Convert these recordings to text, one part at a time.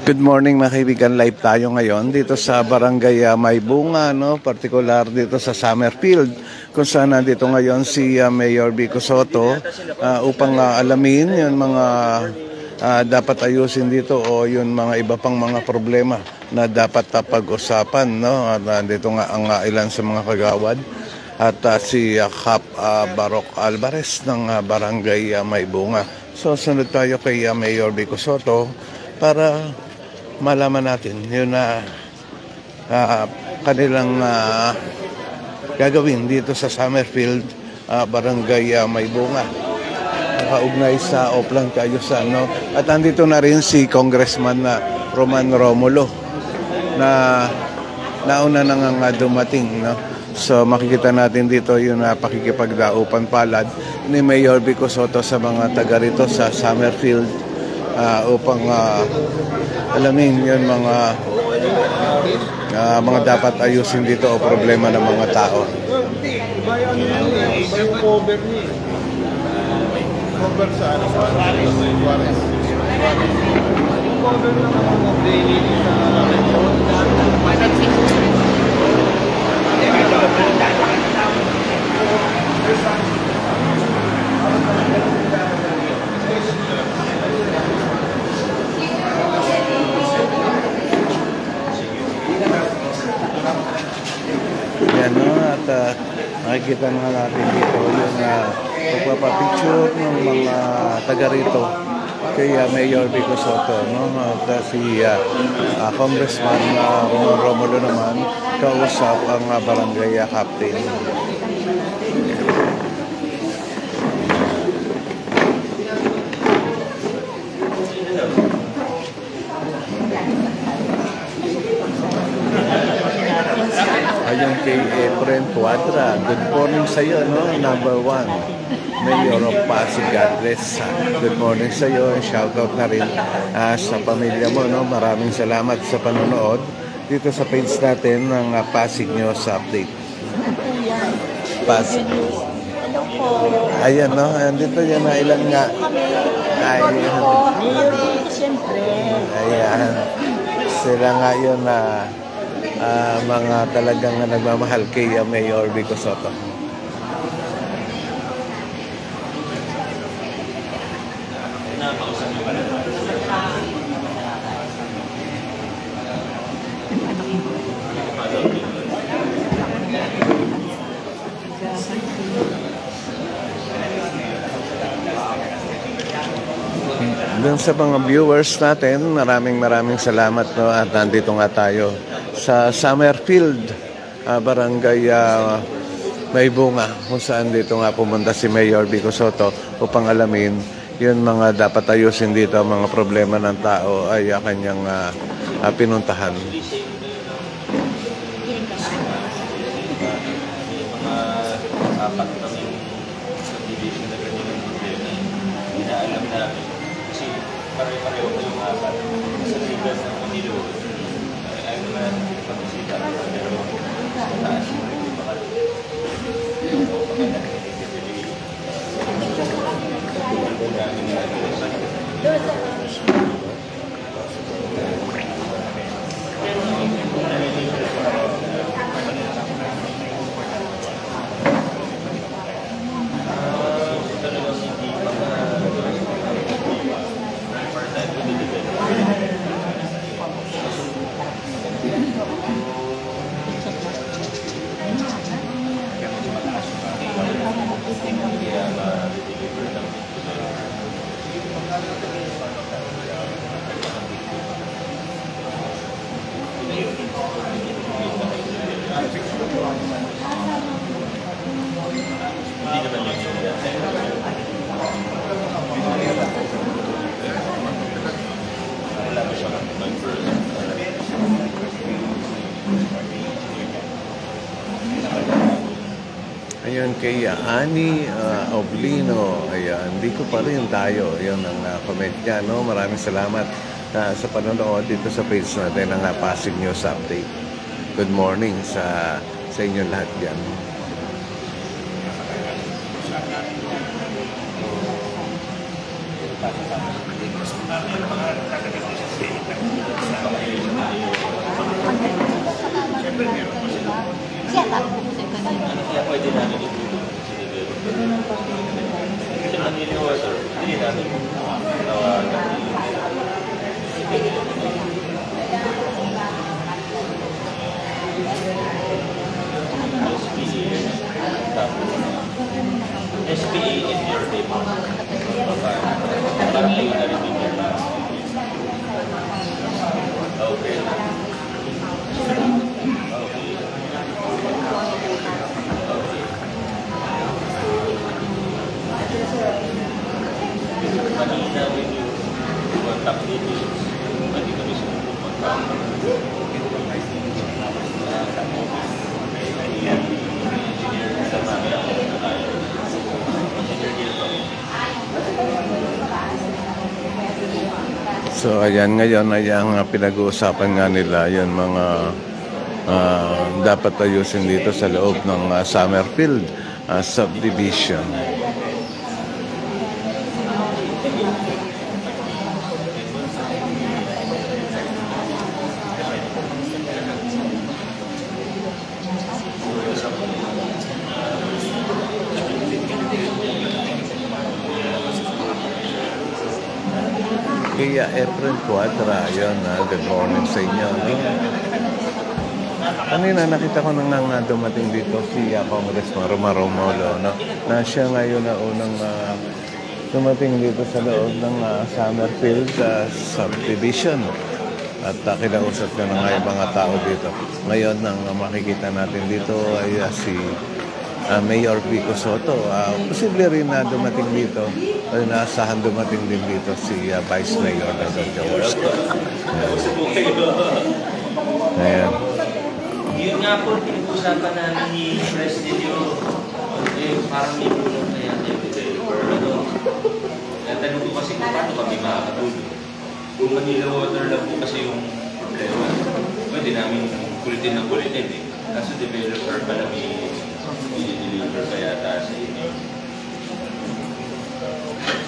Good morning mga kaibigan, live tayo ngayon dito sa Barangay Maybunga, no? Partikular dito sa Summerfield, kung saan nandito ngayon si Mayor Vico Sotto upang alamin yung mga dapat ayusin dito o yung mga iba pang mga problema na dapat pag-usapan, no? At nandito nga ang ilan sa mga kagawad at si Kap Barok Alvarez ng Barangay Maybunga. So sunod tayo kay Mayor Vico Sotto para malaman natin yun na kanilang gagawin dito sa Summerfield, Barangay Maybunga, nakaugnay sa Oplan Kaayusan, no? At andito na rin si Congressman Roman Romulo na nauna na nga dumating, no? So makikita natin dito yung pakikipagdaupan palad ni Mayor Vico Sotto sa mga taga rito sa Summerfield upang alamin yun mga dapat ayusin dito o problema ng mga tao. Yan, no? At makikita nga natin dito yung pagpapapicture ng mga taga rito kay Mayor Vico Sotto, no? At si Congressman Romulo naman kausap ang barangay captain. Ayon kay Efren Cuadra, good morning sa iyo, no? Number 1, Mayor of Pasig, God bless. Good morning sa iyo, shoutout na rin sa pamilya mo, no? Maraming salamat sa panonood dito sa page natin ng Pasig News Update. Pasig. Ayan, no? Andito yan na ilang nga. Ayan. Sila nga yun na mga talagang nagmamahal kay Mayor Vico Sotto. Doon sa mga viewers natin, maraming salamat, no? At nandito nga tayo sa Summerfield, Barangay Maybunga, kung saan dito nga pumunta si Mayor Vico Sotto upang alamin yun mga dapat ayusin dito, mga problema ng tao ay kanyang pinuntahan. Pareho-pareho ko yung apat sa ligas ng Manilo. Ay naman pag-isita pero sa taas mo rin yung bakal. Ayun kay Ani Oblino, ayan, dito pa rin tayo, yun ang comment niya, no? Maraming salamat sa panonood dito sa page natin ng Pasig News Update. Good morning sa inyo lahat dyan. Pwede kami sumupunta. So ayan ngayon ay ang pinag-uusapan nga nila yun mga dapat ayusin dito sa loob ng Summerfield subdivision. Kaya Efren Cuadra, yun, good morning sa inyo. No? Kanina nakita ko nang dumating dito si Congressman Romolo, no? Na siya ngayon na unang dumating dito sa loob ng Summerfield subdivision. At kinausap ko na nga yung mga tao dito. Ngayon, ang makikita natin dito ay si Mayor Vico Soto. Posible rin na dumating dito. Ay naasahan dumating din dito si Vice Mayor Dodot Jaworski. Ayan. Yun nga po, pinag-usapan namin ni President yung parang may tulong na yan developer. Natanong ko kasi kung paano kami makakatulong. Kung Manila Water lang po kasi yung problema, pwede namin kulitin ng kulitin eh. Kaso developer pala may i-deliver pa yata sa inyo.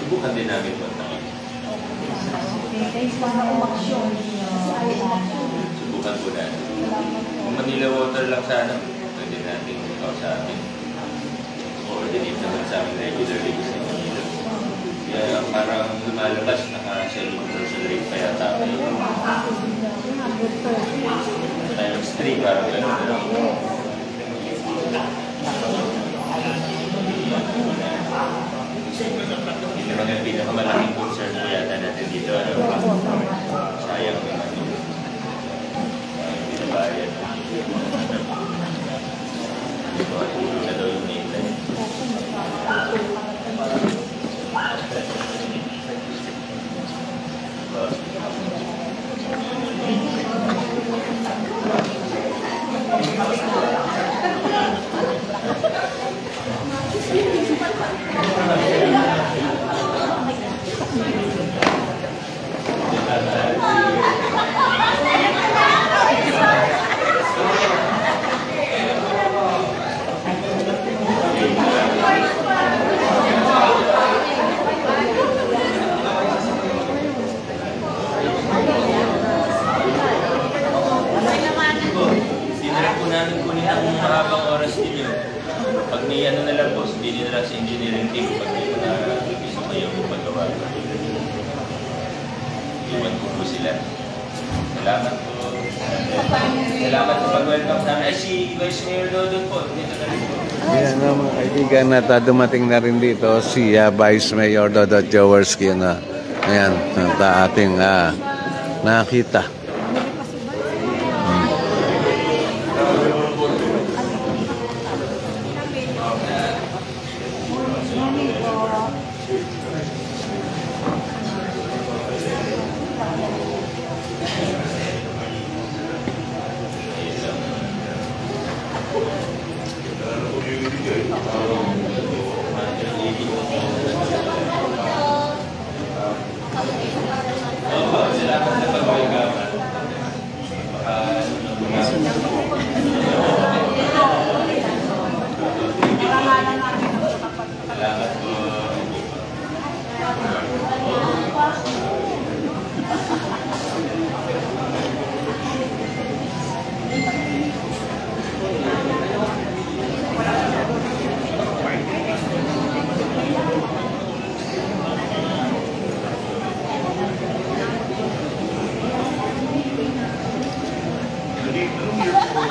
Subukan din namin puntakin. Subukan po natin. Kung Manila Water lang sana, pwede natin kausapin. Coordinate naman sa amin regularly sa Manila. Kaya parang lumalabas, naka-7% rate pa yata kayo. Times 3, parang gano'n na lang. Hindi naman yung pinakamalaking concern ko yata natin dito. Sayang naman yung binabayad. Ulo na daw yung nilay. Pag may ano na lang po, hindi nila sa engineering team, pag may isa pa yung paggawa. Iwan ko po sila. Salamat po. Salamat po pag-welcome sa amin. Ay, si Vice Mayor Dodot po. Dito na rin po. Ayan na mga kaibigan at dumating na rin dito si Vice Mayor Dodot Jaworski na ayan, ating nakita.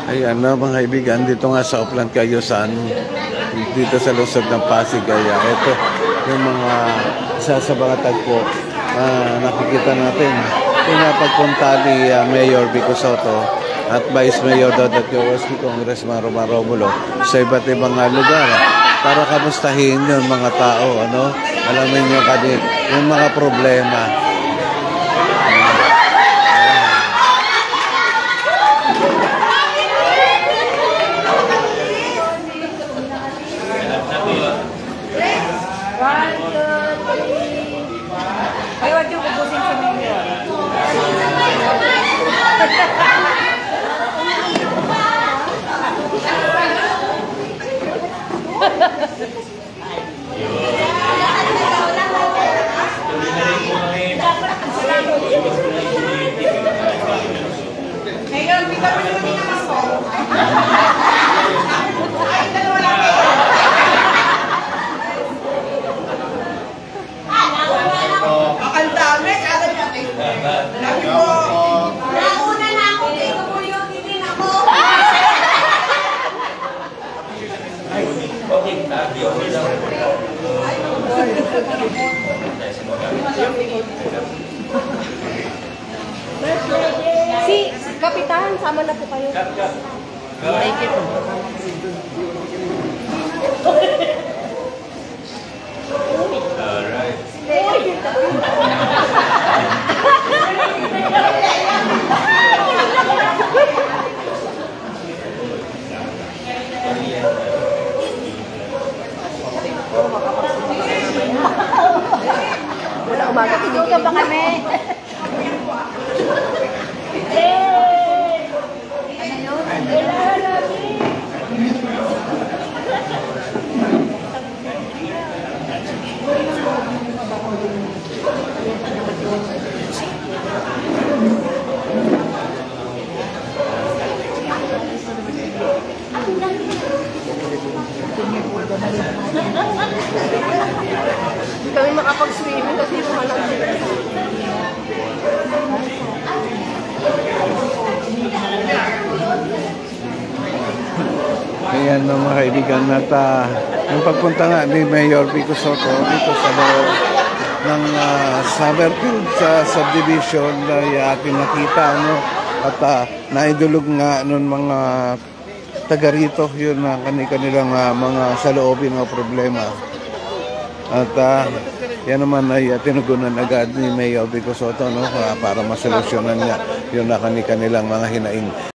Ayan na mga kaibigan, dito nga sa Oplan Cayusan, dito sa lusog ng Pasig. Kaya ito yung mga isa sa mga tagpo nakikita natin. Pinapagpunta ni Mayor Vico Soto at Vice Mayor Dodot Jaworski, Congressman Romolo sa iba't ibang lugar para kamustahin yung mga tao, ano? Alamin nyo yung mga problema. Ang dami, kagad natin. Lagi po. Nauna na ako, kaya community din ako. Okay, okay lang. Si Kapitan, sama na po kayo. Thank you po. Alright. Wala umaga, tinigil pa kami. Hindi kami makapag-swimming kasi walang Ayan mga kaibigan at yung pagpunta nga ni Mayor Vico Soto dito sa loob ng Summerfield sa subdivision na ating nakita at naidulog nga nun mga taga rito yun na kanilang mga saloobin ng problema at yan naman ay tinugunan agad ni Mayor Vico Soto para masolusyonan niya yun na kanilang mga hinaing.